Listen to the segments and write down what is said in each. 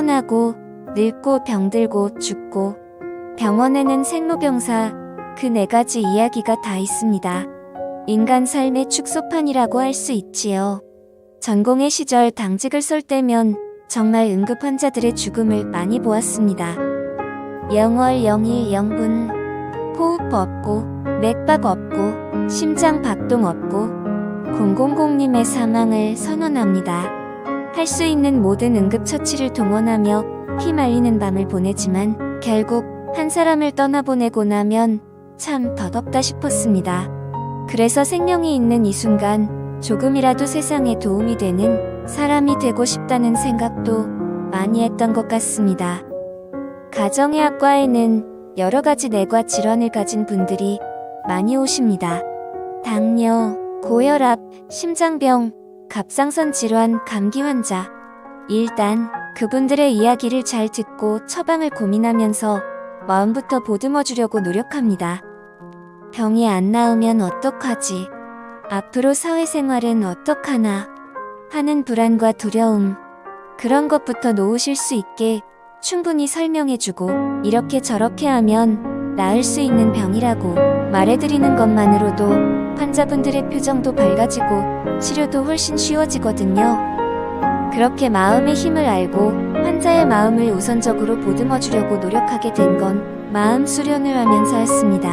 태어나고 늙고 병들고 죽고 병원에는 생로병사 그 네 가지 이야기가 다 있습니다. 인간 삶의 축소판이라고 할 수 있지요. 전공의 시절 당직을 설 때면 정말 응급 환자들의 죽음을 많이 보았습니다. 0월 0일 0분 호흡 없고 맥박 없고 심장 박동 없고 000님의 사망을 선언합니다. 할 수 있는 모든 응급처치를 동원하며 피말리는 밤을 보내지만 결국 한 사람을 떠나보내고 나면 참 덧없다 싶었습니다. 그래서 생명이 있는 이 순간 조금이라도 세상에 도움이 되는 사람이 되고 싶다는 생각도 많이 했던 것 같습니다. 가정의학과에는 여러 가지 뇌과 질환을 가진 분들이 많이 오십니다. 당뇨, 고혈압, 심장병, 갑상선 질환, 감기 환자. 일단 그분들의 이야기를 잘 듣고 처방을 고민하면서 마음부터 보듬어 주려고 노력합니다. 병이 안 나으면 어떡하지? 앞으로 사회생활은 어떡하나? 하는 불안과 두려움. 그런 것부터 놓으실 수 있게 충분히 설명해주고 이렇게 저렇게 하면 나을 수 있는 병이라고 말해드리는 것만으로도 환자분들의 표정도 밝아지고 치료도 훨씬 쉬워지거든요. 그렇게 마음의 힘을 알고 환자의 마음을 우선적으로 보듬어주려고 노력하게 된 건 마음 수련을 하면서였습니다.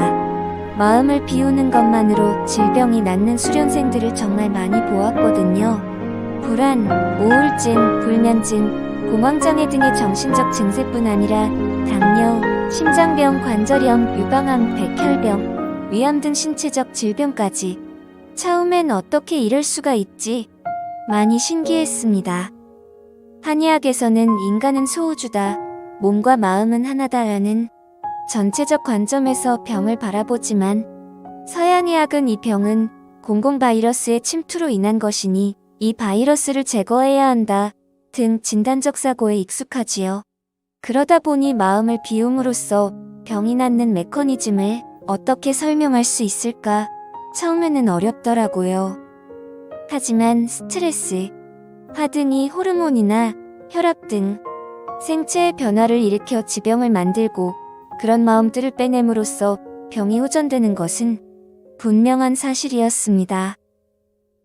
마음을 비우는 것만으로 질병이 낫는 수련생들을 정말 많이 보았거든요. 불안, 우울증, 불면증, 공황장애 등의 정신적 증세뿐 아니라 당뇨, 심장병, 관절염, 유방암, 백혈병, 위암 등 신체적 질병까지. 처음엔 어떻게 이럴 수가 있지? 많이 신기했습니다. 한의학에서는 인간은 소우주다, 몸과 마음은 하나다라는 전체적 관점에서 병을 바라보지만 서양의학은 이 병은 공공바이러스의 침투로 인한 것이니 이 바이러스를 제거해야 한다 등 진단적 사고에 익숙하지요. 그러다 보니 마음을 비움으로써 병이 낫는 메커니즘을 어떻게 설명할 수 있을까? 처음에는 어렵더라고요. 하지만 스트레스, 화 등이 호르몬이나 혈압 등 생체의 변화를 일으켜 지병을 만들고 그런 마음들을 빼냄으로써 병이 호전되는 것은 분명한 사실이었습니다.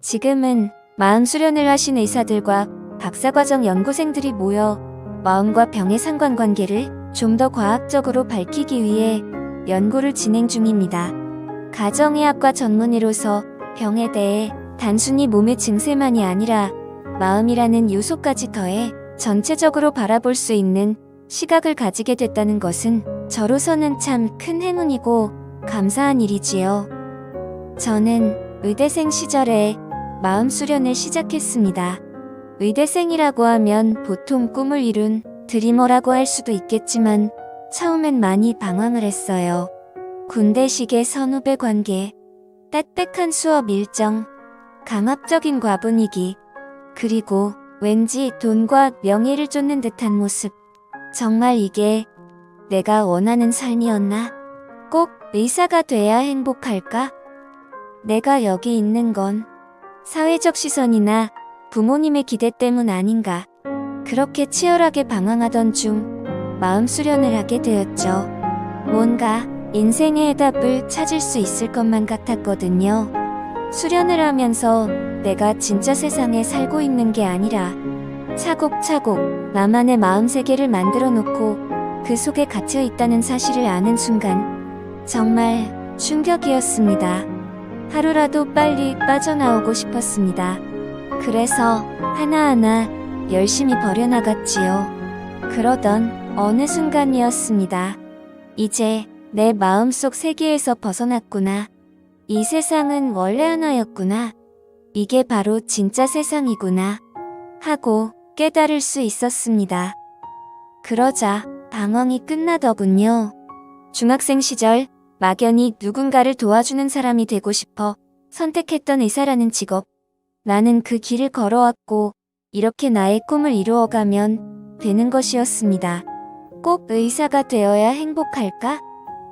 지금은 마음 수련을 하신 의사들과 박사과정 연구생들이 모여 마음과 병의 상관관계를 좀 더 과학적으로 밝히기 위해 연구를 진행 중입니다. 가정의학과 전문의로서 병에 대해 단순히 몸의 증세만이 아니라 마음이라는 요소까지 더해 전체적으로 바라볼 수 있는 시각을 가지게 됐다는 것은 저로서는 참 큰 행운이고 감사한 일이지요. 저는 의대생 시절에 마음 수련을 시작했습니다. 의대생이라고 하면 보통 꿈을 이룬 드리머라고 할 수도 있겠지만 처음엔 많이 방황을 했어요. 군대식의 선후배 관계, 빽빽한 수업 일정, 강압적인 과분위기, 그리고 왠지 돈과 명예를 쫓는 듯한 모습. 정말 이게 내가 원하는 삶이었나? 꼭 의사가 돼야 행복할까? 내가 여기 있는 건 사회적 시선이나 부모님의 기대 때문 아닌가? 그렇게 치열하게 방황하던 중 마음 수련을 하게 되었죠. 뭔가 인생의 해답을 찾을 수 있을 것만 같았거든요. 수련을 하면서 내가 진짜 세상에 살고 있는 게 아니라 차곡차곡 나만의 마음 세계를 만들어 놓고 그 속에 갇혀 있다는 사실을 아는 순간 정말 충격이었습니다. 하루라도 빨리 빠져나오고 싶었습니다. 그래서 하나하나 열심히 버려나갔지요. 그러던 어느 순간이었습니다. 이제 내 마음속 세계에서 벗어났구나. 이 세상은 원래 하나였구나. 이게 바로 진짜 세상이구나. 하고 깨달을 수 있었습니다. 그러자 방황이 끝나더군요. 중학생 시절 막연히 누군가를 도와주는 사람이 되고 싶어 선택했던 의사라는 직업. 나는 그 길을 걸어왔고 이렇게 나의 꿈을 이루어가면 되는 것이었습니다. 꼭 의사가 되어야 행복할까?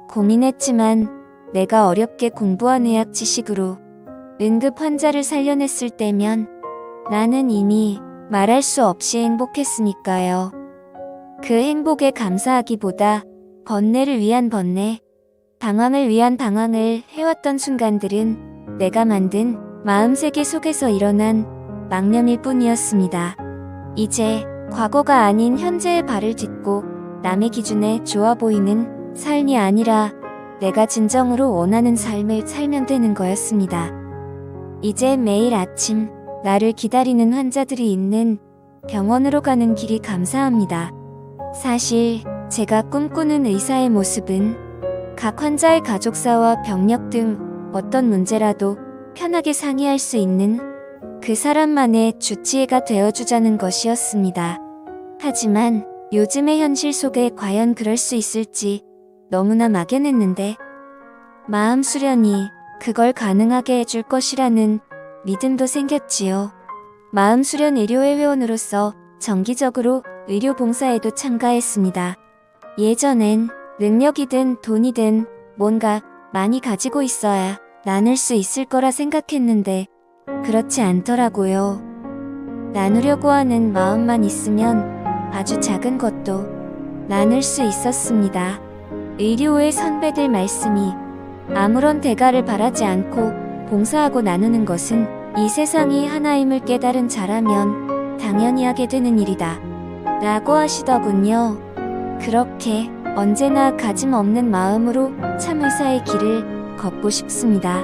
고민했지만 내가 어렵게 공부한 의학 지식으로 응급 환자를 살려냈을 때면 나는 이미 말할 수 없이 행복했으니까요. 그 행복에 감사하기보다 번뇌를 위한 번뇌, 방황을 위한 방황을 해왔던 순간들은 내가 만든 마음세계 속에서 일어난 망념일 뿐이었습니다. 이제 과거가 아닌 현재에 발을 딛고 남의 기준에 좋아 보이는 삶이 아니라 내가 진정으로 원하는 삶을 살면 되는 거였습니다. 이제 매일 아침 나를 기다리는 환자들이 있는 병원으로 가는 길이 감사합니다. 사실 제가 꿈꾸는 의사의 모습은 각 환자의 가족사와 병력 등 어떤 문제라도 편하게 상의할 수 있는 그 사람만의 주치의가 되어주자는 것이었습니다. 하지만 요즘의 현실 속에 과연 그럴 수 있을지 너무나 막연했는데 마음 수련이 그걸 가능하게 해줄 것이라는 믿음도 생겼지요. 마음 수련 의료회 회원으로서 정기적으로 의료 봉사에도 참가했습니다. 예전엔 능력이든 돈이든 뭔가 많이 가지고 있어야 나눌 수 있을 거라 생각했는데 그렇지 않더라고요. 나누려고 하는 마음만 있으면 아주 작은 것도 나눌 수 있었습니다. 의료의 선배들 말씀이 아무런 대가를 바라지 않고 봉사하고 나누는 것은 이 세상이 하나임을 깨달은 자라면 당연히 하게 되는 일이다 라고 하시더군요. 그렇게 언제나 가짐 없는 마음으로 참 의사의 길을 걷고 싶습니다.